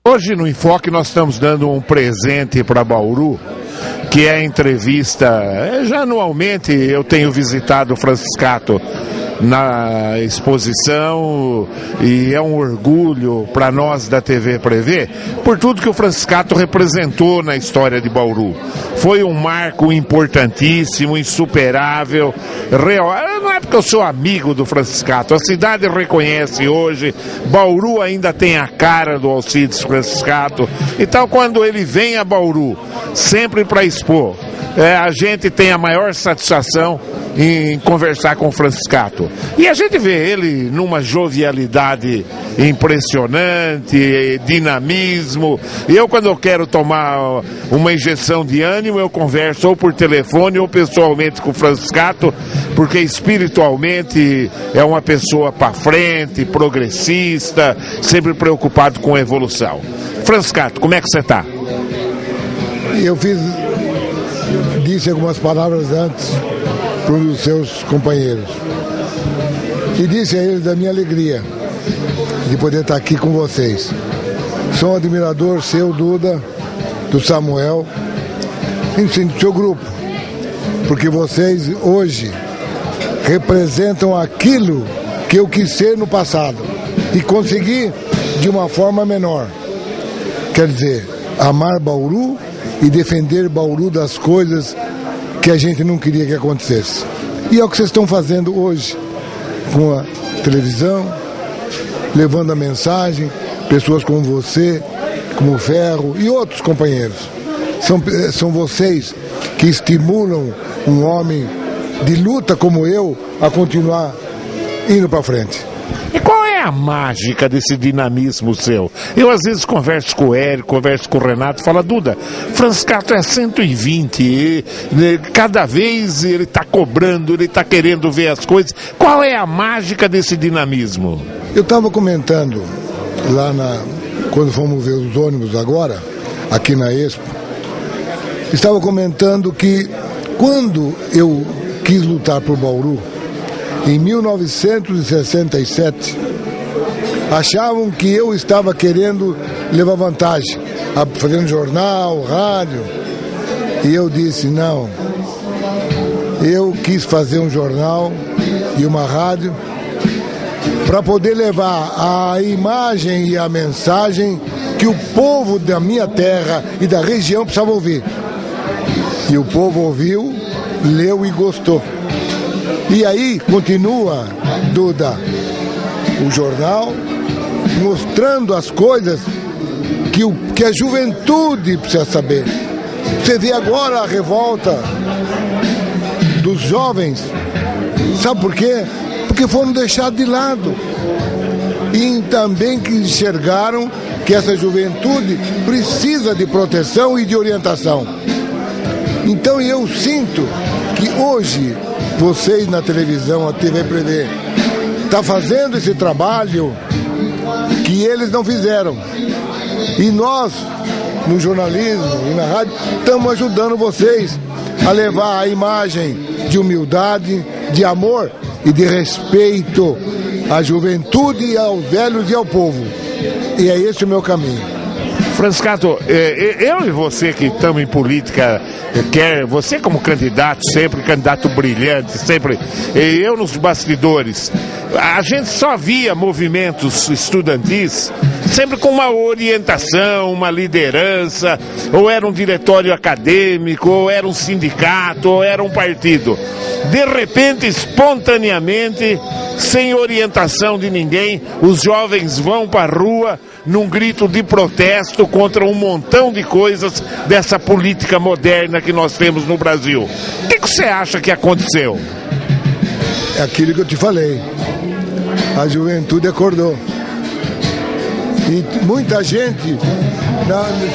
Hoje no Enfoque nós estamos dando um presente para Bauru, que é a entrevista. Já anualmente eu tenho visitado o Franciscato na exposição e é um orgulho para nós da TV Prevê por tudo que o Franciscato representou na história de Bauru. Foi um marco importantíssimo, insuperável, real. Não é porque eu sou amigo do Franciscato, a cidade reconhece hoje, Bauru ainda tem a cara do Alcides Franciscato. Então quando ele vem a Bauru, sempre para expor, a gente tem a maior satisfação em conversar com o Franciscato. E a gente vê ele numa jovialidade impressionante, dinamismo. Eu, quando eu quero tomar uma injeção de ânimo, eu converso ou por telefone ou pessoalmente com o Franciscato, porque espiritualmente é uma pessoa para frente, progressista, sempre preocupado com a evolução. Franciscato, como é que você está? Eu disse algumas palavras antes para um dos seus companheiros e disse a eles da minha alegria de poder estar aqui com vocês. Sou um admirador seu, Duda, do Samuel, enfim, do seu grupo, porque vocês hoje representam aquilo que eu quis ser no passado e consegui de uma forma menor. Quer dizer, amar Bauru e defender Bauru das coisas que a gente não queria que acontecesse. E é o que vocês estão fazendo hoje, com a televisão, levando a mensagem, pessoas como você, como o Ferro e outros companheiros. São vocês que estimulam um homem de luta como eu a continuar indo para frente. E qual é a mágica desse dinamismo seu? Eu às vezes converso com o Érico, converso com o Renato, falo, Duda, Franciscato é 120, e cada vez ele está cobrando, ele está querendo ver as coisas. Qual é a mágica desse dinamismo? Eu estava comentando lá quando fomos ver os ônibus agora, aqui na Expo, estava comentando que quando eu quis lutar por Bauru, em 1967, achavam que eu estava querendo levar vantagem, fazendo jornal, rádio, e eu disse, não, eu quis fazer um jornal e uma rádio para poder levar a imagem e a mensagem que o povo da minha terra e da região precisava ouvir. E o povo ouviu, leu e gostou. E aí continua, Duda, o jornal mostrando as coisas que a juventude precisa saber. Você vê agora a revolta dos jovens, sabe por quê? Porque foram deixados de lado. E também que enxergaram que essa juventude precisa de proteção e de orientação. Então eu sinto que hoje vocês na televisão, a TV Prevê, está fazendo esse trabalho que eles não fizeram. E nós, no jornalismo e na rádio, estamos ajudando vocês a levar a imagem de humildade, de amor e de respeito à juventude, aos velhos e ao povo. E é esse o meu caminho. Franciscato, eu e você que estamos em política, você como candidato, sempre candidato brilhante, sempre, eu nos bastidores, a gente só via movimentos estudantis sempre com uma orientação, uma liderança, ou era um diretório acadêmico, ou era um sindicato, ou era um partido. De repente, espontaneamente, sem orientação de ninguém, os jovens vão para a rua num grito de protesto contra um montão de coisas dessa política moderna que nós temos no Brasil. O que você acha que aconteceu? É aquilo que eu te falei. A juventude acordou. E muita gente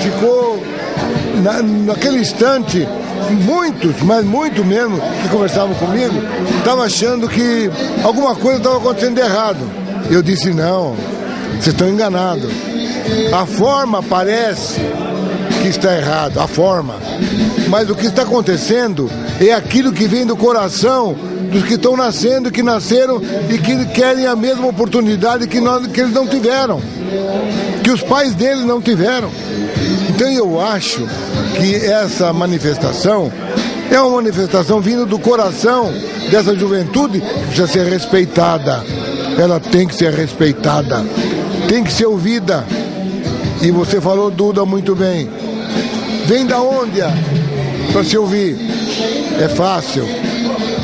ficou naquele instante, muitos, mas muito mesmo, que conversavam comigo, estavam achando que alguma coisa estava acontecendo de errado. Eu disse, não, vocês estão enganados. A forma parece que está errado, a forma. Mas o que está acontecendo é aquilo que vem do coração dos que estão nascendo, que nasceram e que querem a mesma oportunidade que eles não tiveram. que os pais deles não tiveram. Então eu acho que essa manifestação é uma manifestação vindo do coração dessa juventude que precisa ser respeitada. Ela tem que ser respeitada, tem que ser ouvida. E você falou, Duda, muito bem. Vem da onde para se ouvir? É fácil.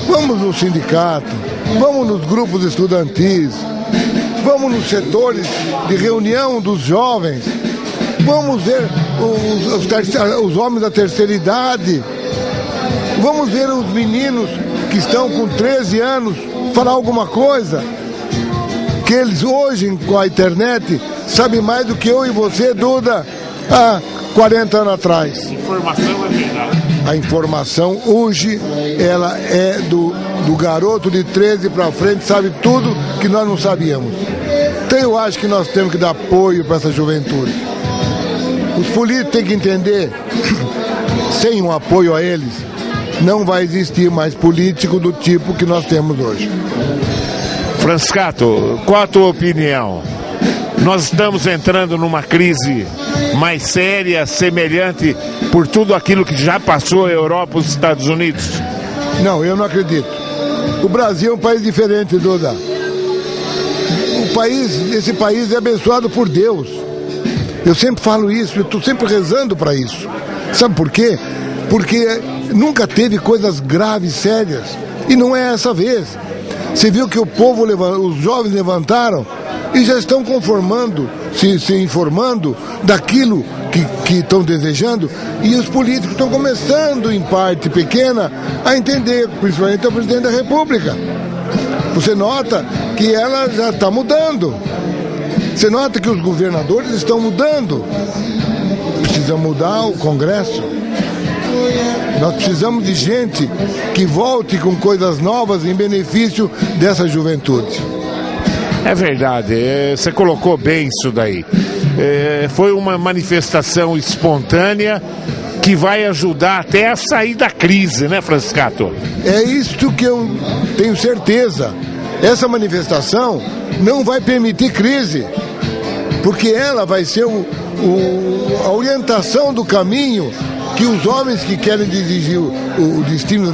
Vamos no sindicato, vamos nos grupos estudantis, vamos nos setores de reunião dos jovens, vamos ver os homens da terceira idade, vamos ver os meninos que estão com 13 anos falar alguma coisa, que eles hoje com a internet sabem mais do que eu e você, Duda, há 40 anos atrás. Informação é verdade. A informação hoje, ela é do garoto de 13 para frente, sabe tudo que nós não sabíamos. Então eu acho que nós temos que dar apoio para essa juventude. Os políticos têm que entender, sem um apoio a eles, não vai existir mais político do tipo que nós temos hoje. Franciscato, qual a tua opinião? Nós estamos entrando numa crise mais séria, semelhante por tudo aquilo que já passou a Europa e os Estados Unidos? Não, eu não acredito. O Brasil é um país diferente, Duda. Esse país é abençoado por Deus. Eu sempre falo isso, eu estou sempre rezando para isso. Sabe por quê? Porque nunca teve coisas graves, sérias. E não é essa vez. Você viu que o povo, os jovens levantaram e já estão conformando, se informando daquilo que estão desejando, e os políticos estão começando, em parte pequena, a entender, principalmente o presidente da República. Você nota que ela já está mudando. Você nota que os governadores estão mudando. Precisa mudar o Congresso. Nós precisamos de gente que volte com coisas novas em benefício dessa juventude. É verdade, você colocou bem isso daí. Foi uma manifestação espontânea que vai ajudar até a sair da crise, né, Franciscato? É isto que eu tenho certeza. Essa manifestação não vai permitir crise, porque ela vai ser a orientação do caminho que os homens que querem dirigir o destino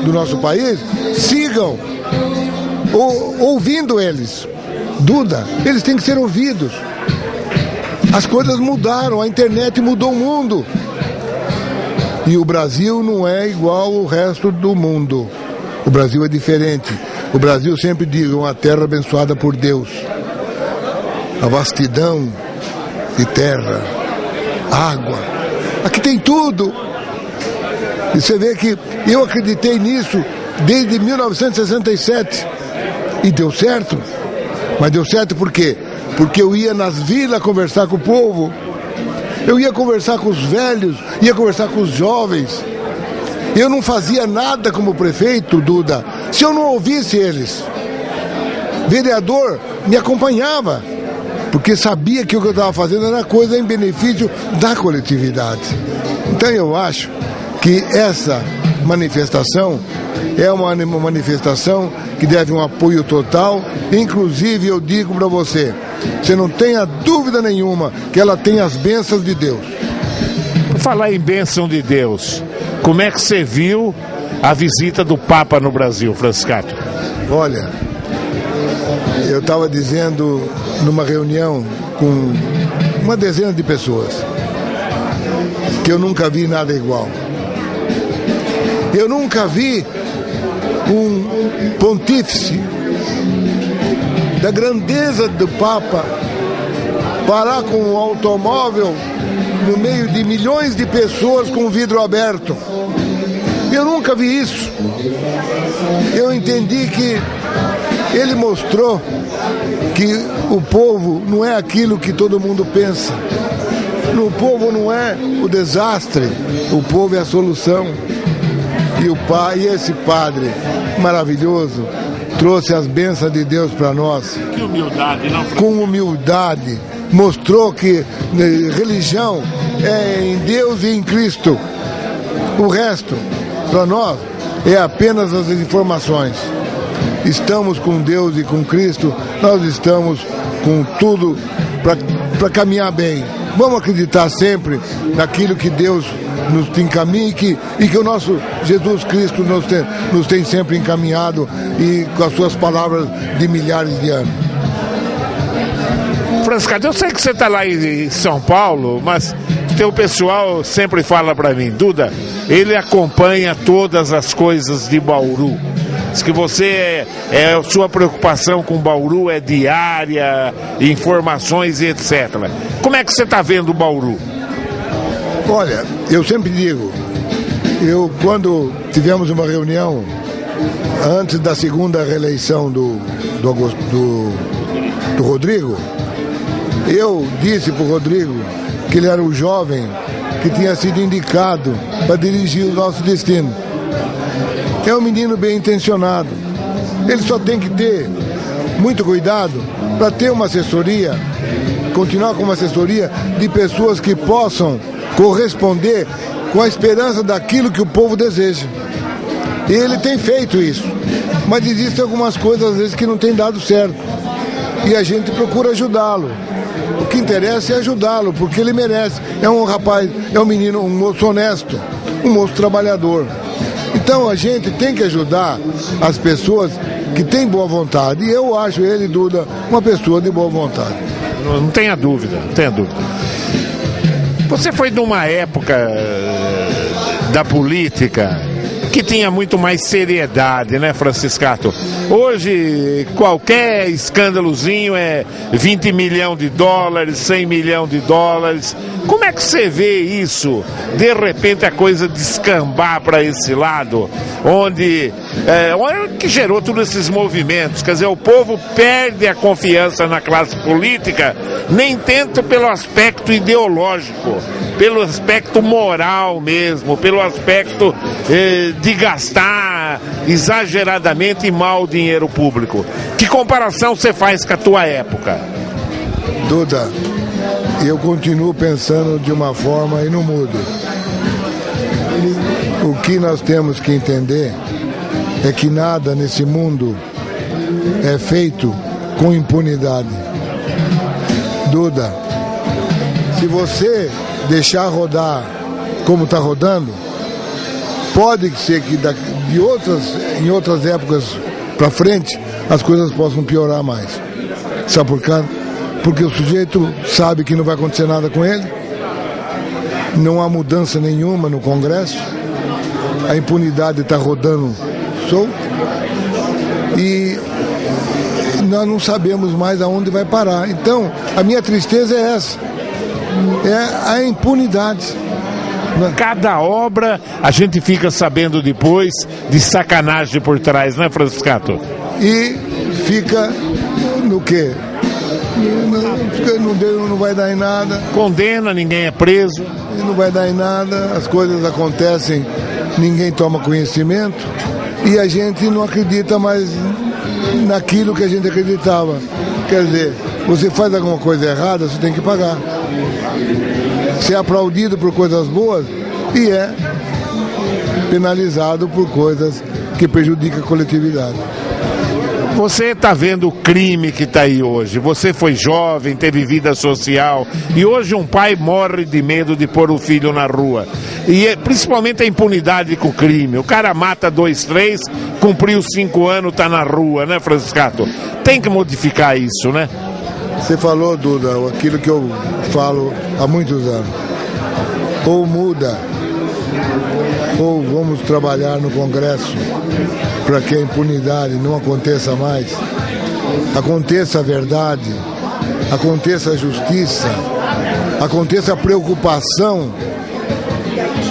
do nosso país sigam, ouvindo eles. Duda, eles têm que ser ouvidos. As coisas mudaram, a internet mudou o mundo. E o Brasil não é igual ao resto do mundo. O Brasil é diferente. O Brasil, sempre digo, uma terra abençoada por Deus. A vastidão de terra, água. Aqui tem tudo. E você vê que eu acreditei nisso desde 1967. E deu certo. Mas deu certo por quê? Porque eu ia nas vilas conversar com o povo. Eu ia conversar com os velhos, ia conversar com os jovens. Eu não fazia nada como prefeito, Duda, se eu não ouvisse eles. Vereador me acompanhava, porque sabia que o que eu estava fazendo era coisa em benefício da coletividade. Então eu acho que essa manifestação é uma manifestação que deve um apoio total. Inclusive eu digo para você não tenha dúvida nenhuma que ela tem as bênçãos de Deus. Por falar em bênção de Deus, como é que você viu a visita do Papa no Brasil, Franciscato? Olha, eu estava dizendo numa reunião com uma dezena de pessoas que eu nunca vi nada igual. Eu nunca vi um pontífice da grandeza do Papa parar com um automóvel no meio de milhões de pessoas com o vidro aberto. Eu nunca vi isso. Eu entendi que ele mostrou que o povo não é aquilo que todo mundo pensa. O povo não é o desastre, o povo é a solução. E esse padre maravilhoso trouxe as bênçãos de Deus para nós. Que humildade, não? Com humildade. Mostrou que religião é em Deus e em Cristo. O resto, para nós, é apenas as informações. Estamos com Deus e com Cristo, nós estamos com tudo para caminhar bem. Vamos acreditar sempre naquilo que Deus nos encaminha e que o nosso Jesus Cristo nos tem sempre encaminhado e com as suas palavras de milhares de anos. Franciscato, eu sei que você está lá em São Paulo, mas teu pessoal sempre fala para mim, Duda, ele acompanha todas as coisas de Bauru. Diz que você, sua preocupação com Bauru é diária, informações e etc. Como é que você está vendo o Bauru? Olha, eu sempre digo, quando tivemos uma reunião antes da segunda reeleição do Rodrigo, eu disse para o Rodrigo que ele era o jovem que tinha sido indicado para dirigir o nosso destino. É um menino bem intencionado. Ele só tem que ter muito cuidado para ter uma assessoria, continuar com uma assessoria de pessoas que possam corresponder com a esperança daquilo que o povo deseja. E ele tem feito isso. Mas existem algumas coisas às vezes que não tem dado certo. E a gente procura ajudá-lo. O que interessa é ajudá-lo, porque ele merece. É um rapaz, é um menino, um moço honesto, um moço trabalhador. Então a gente tem que ajudar as pessoas que têm boa vontade. E eu acho ele, Duda, uma pessoa de boa vontade. Não tenha dúvida, não tenha dúvida. Você foi de uma época da política que tinha muito mais seriedade, né, Franciscato? Hoje, qualquer escândalozinho é 20 milhões de dólares, 100 milhões de dólares. Como é que você vê isso? De repente a coisa descambar para esse lado, onde que gerou todos esses movimentos. Quer dizer, o povo perde a confiança na classe política, nem tanto pelo aspecto ideológico, pelo aspecto moral mesmo, pelo aspecto de gastar exageradamente e mal o dinheiro público. Que comparação você faz com a tua época? Duda, eu continuo pensando de uma forma e não mudo. O que nós temos que entender é que nada nesse mundo é feito com impunidade. Duda, se você deixar rodar como está rodando, pode ser que em outras épocas para frente as coisas possam piorar mais. Sabe por quê? Porque o sujeito sabe que não vai acontecer nada com ele, não há mudança nenhuma no Congresso, a impunidade está rodando solto e nós não sabemos mais aonde vai parar. Então, a minha tristeza é essa, é a impunidade. Cada obra a gente fica sabendo depois de sacanagem por trás, né, Franciscato? E fica no quê? Não vai dar em nada. Condena, ninguém é preso. Não vai dar em nada, as coisas acontecem, ninguém toma conhecimento e a gente não acredita mais naquilo que a gente acreditava. Quer dizer, você faz alguma coisa errada, você tem que pagar. Você é aplaudido por coisas boas e é penalizado por coisas que prejudicam a coletividade. Você está vendo o crime que está aí hoje. Você foi jovem, teve vida social e hoje um pai morre de medo de pôr o filho na rua. E principalmente a impunidade com o crime. O cara mata 2, 3, cumpriu 5 anos, está na rua, né, Franciscato? Tem que modificar isso, né? Você falou, Duda, aquilo que eu falo há muitos anos. Ou muda, ou vamos trabalhar no Congresso para que a impunidade não aconteça mais, aconteça a verdade, aconteça a justiça, aconteça a preocupação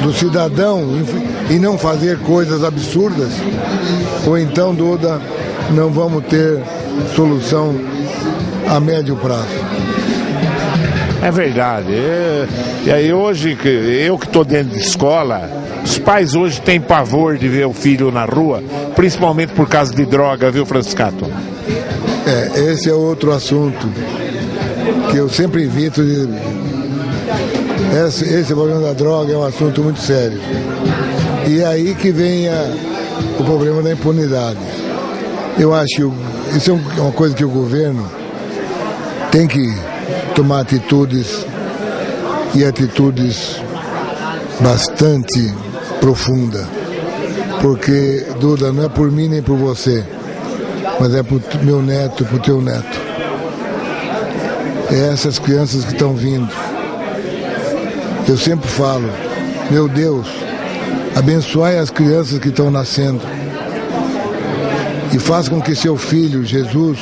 do cidadão e não fazer coisas absurdas, ou então, Duda, não vamos ter solução a médio prazo. É verdade. E aí hoje, eu que estou dentro de escola, os pais hoje têm pavor de ver o filho na rua, principalmente por causa de droga, viu, Franciscato? Esse é outro assunto que eu sempre evito. Esse problema da droga é um assunto muito sério. E é aí que vem o problema da impunidade. Eu acho que isso é uma coisa que o governo tem que tomar atitudes bastante profundas. Porque, Duda, não é por mim nem por você, mas é por meu neto, por teu neto. É essas crianças que estão vindo. Eu sempre falo, meu Deus, abençoai as crianças que estão nascendo e faça com que seu filho, Jesus,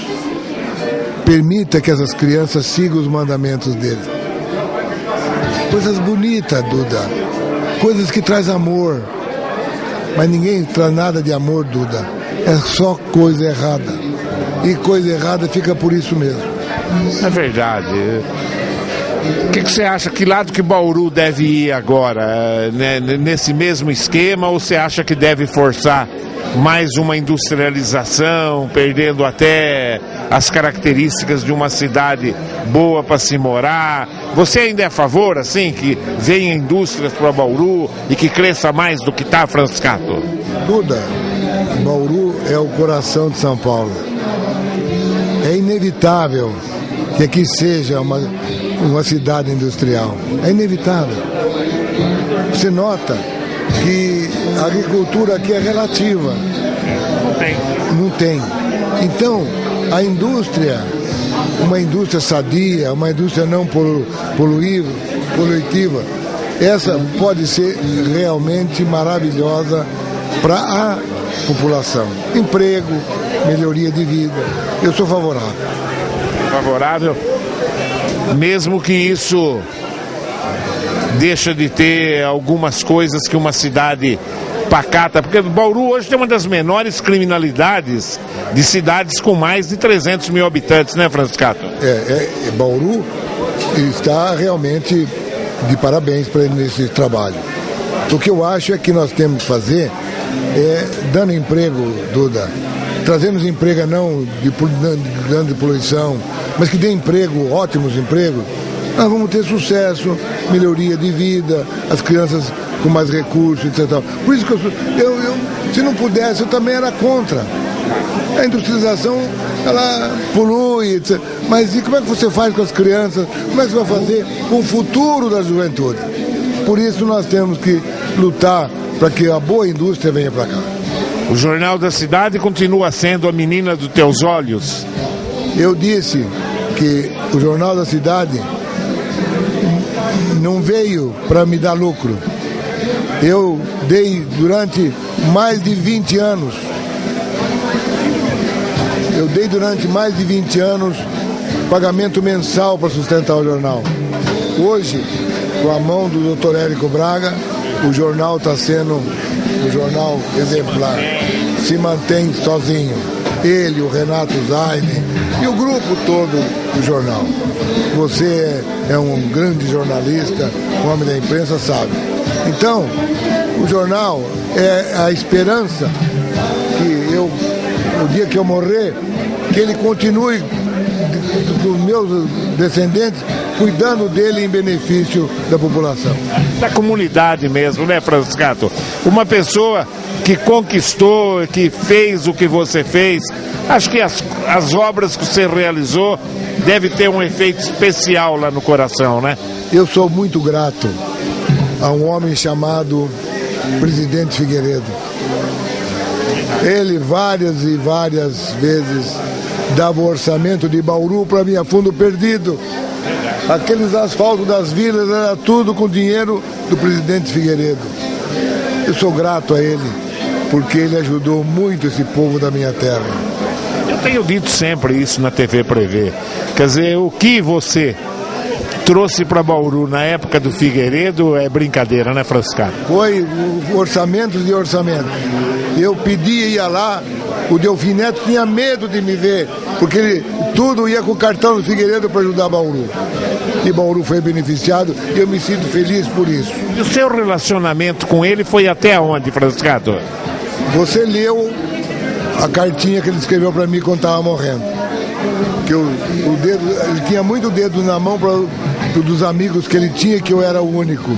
permita que essas crianças sigam os mandamentos dele. Coisas bonitas, Duda, coisas que traz amor, mas ninguém traz nada de amor, Duda, é só coisa errada, e coisa errada fica por isso mesmo. É verdade. O que você acha? Que lado que Bauru deve ir agora? Nesse mesmo esquema, ou você acha que deve forçar mais uma industrialização, perdendo até as características de uma cidade boa para se morar? Você ainda é a favor, assim, que venha indústrias para Bauru e que cresça mais do que está, Franciscato? Duda, Bauru é o coração de São Paulo. É inevitável que aqui seja uma cidade industrial. É inevitável. Você nota que a agricultura aqui é relativa. Não tem. Então, a indústria, uma indústria sadia, uma indústria não polutiva, essa pode ser realmente maravilhosa para a população. Emprego, melhoria de vida. Eu sou favorável. Favorável? Mesmo que isso deixa de ter algumas coisas que uma cidade pacata, porque Bauru hoje tem uma das menores criminalidades de cidades com mais de 300 mil habitantes, né, Franciscato? Bauru está realmente de parabéns para ele nesse trabalho. O que eu acho é que nós temos que fazer dando emprego, Duda, trazendo emprego não de grande poluição, mas que dê emprego, ótimos empregos, nós vamos ter sucesso, melhoria de vida, as crianças com mais recursos, etc. Por isso que eu se não pudesse, eu também era contra. A industrialização, ela polui, etc. Mas e como é que você faz com as crianças? Como é que você vai fazer com o futuro da juventude? Por isso nós temos que lutar para que a boa indústria venha para cá. O Jornal da Cidade continua sendo a menina dos teus olhos? Eu disse que o Jornal da Cidade não veio para me dar lucro. Eu dei durante mais de 20 anos. Pagamento mensal para sustentar o jornal. Hoje, com a mão do Dr. Érico Braga, o jornal está sendo um jornal exemplar. Se mantém sozinho. Ele, o Renato Zaine e o grupo todo do jornal. Você é um grande jornalista, um homem da imprensa, sabe. Então, o jornal é a esperança que no dia que eu morrer, que ele continue dos meus descendentes, cuidando dele em benefício da população. Da comunidade mesmo, né, Franciscato? Uma pessoa que conquistou, que fez o que você fez, acho que as obras que você realizou deve ter um efeito especial lá no coração, né? Eu sou muito grato a um homem chamado Presidente Figueiredo. Ele várias e várias vezes dava o orçamento de Bauru para mim a fundo perdido. Aqueles asfaltos das vilas era tudo com dinheiro do Presidente Figueiredo. Eu sou grato a ele, porque ele ajudou muito esse povo da minha terra. Eu tenho dito sempre isso na TV Prevê. Quer dizer, o que você trouxe para Bauru na época do Figueiredo é brincadeira, né, Franciscato? Foi orçamentos de orçamentos. Eu pedia, ia lá, o Delfim Neto tinha medo de me ver, porque ele tudo ia com o cartão do Figueiredo para ajudar Bauru. E Bauru foi beneficiado e eu me sinto feliz por isso. E o seu relacionamento com ele foi até onde, Franciscato? Você leu a cartinha que ele escreveu para mim quando estava morrendo. Que o dedo, ele tinha muito dedo na mão dos amigos que ele tinha, que eu era o único.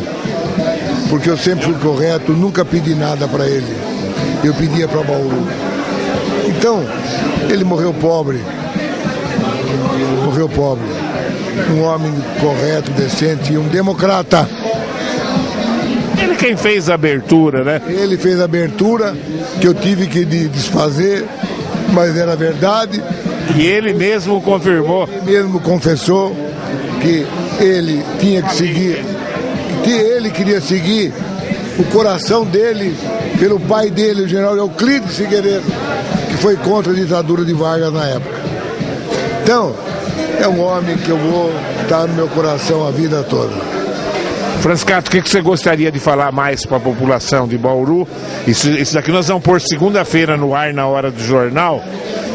Porque eu sempre fui correto, nunca pedi nada para ele. Eu pedia para Bauru. Então, ele morreu pobre. um homem correto, decente e um democrata. Ele quem fez a abertura, né? Ele fez a abertura que eu tive que desfazer, mas era verdade. E ele mesmo confirmou. Ele mesmo confessou que ele tinha que seguir, que ele queria seguir o coração dele, pelo pai dele, o general Euclides Figueiredo, que foi contra a ditadura de Vargas na época. Então, é um homem que eu vou estar no meu coração a vida toda. Franciscato, o que você gostaria de falar mais para a população de Bauru? Isso daqui nós vamos pôr segunda-feira no ar, na hora do jornal.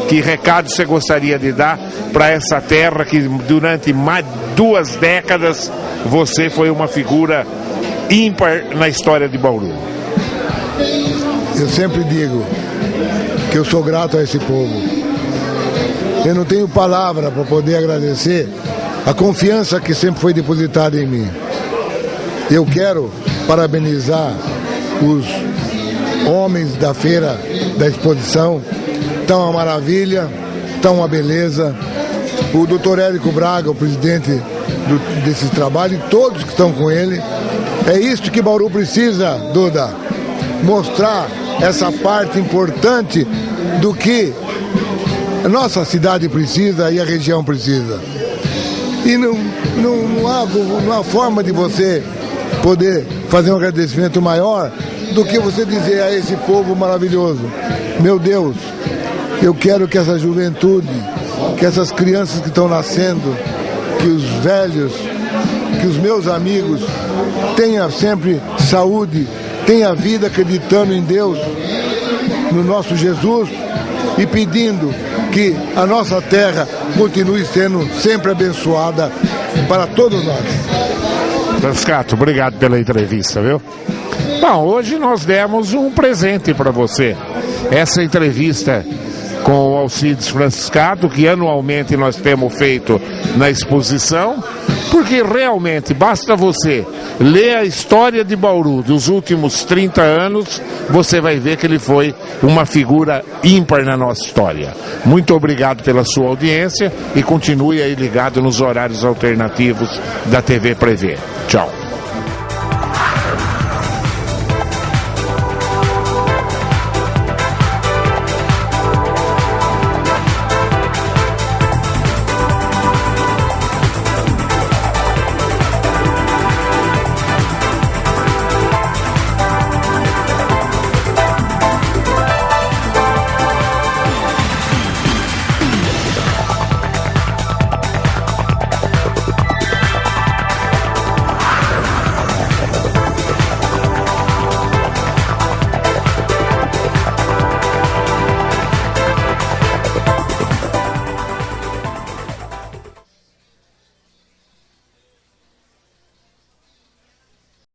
Que recado você gostaria de dar para essa terra que durante mais 2 décadas você foi uma figura ímpar na história de Bauru? Eu sempre digo que eu sou grato a esse povo. Eu não tenho palavra para poder agradecer a confiança que sempre foi depositada em mim. Eu quero parabenizar os homens da feira, da exposição. Estão uma maravilha, estão uma beleza. O doutor Érico Braga, o presidente desse trabalho, e todos que estão com ele. É isso que Bauru precisa, Duda. Mostrar essa parte importante do que a nossa cidade precisa e a região precisa. E não há forma de você poder fazer um agradecimento maior do que você dizer a esse povo maravilhoso: meu Deus, eu quero que essa juventude, que essas crianças que estão nascendo, que os velhos, que os meus amigos tenham sempre saúde, tenham vida acreditando em Deus, no nosso Jesus, e pedindo que a nossa terra continue sendo sempre abençoada para todos nós. Franciscato, obrigado pela entrevista, viu? Bom, hoje nós demos um presente para você. Essa entrevista com o Alcides Franciscato, que anualmente nós temos feito na exposição, porque realmente basta você ler a história de Bauru dos últimos 30 anos, você vai ver que ele foi uma figura ímpar na nossa história. Muito obrigado pela sua audiência e continue aí ligado nos horários alternativos da TV Prevê. Tchau.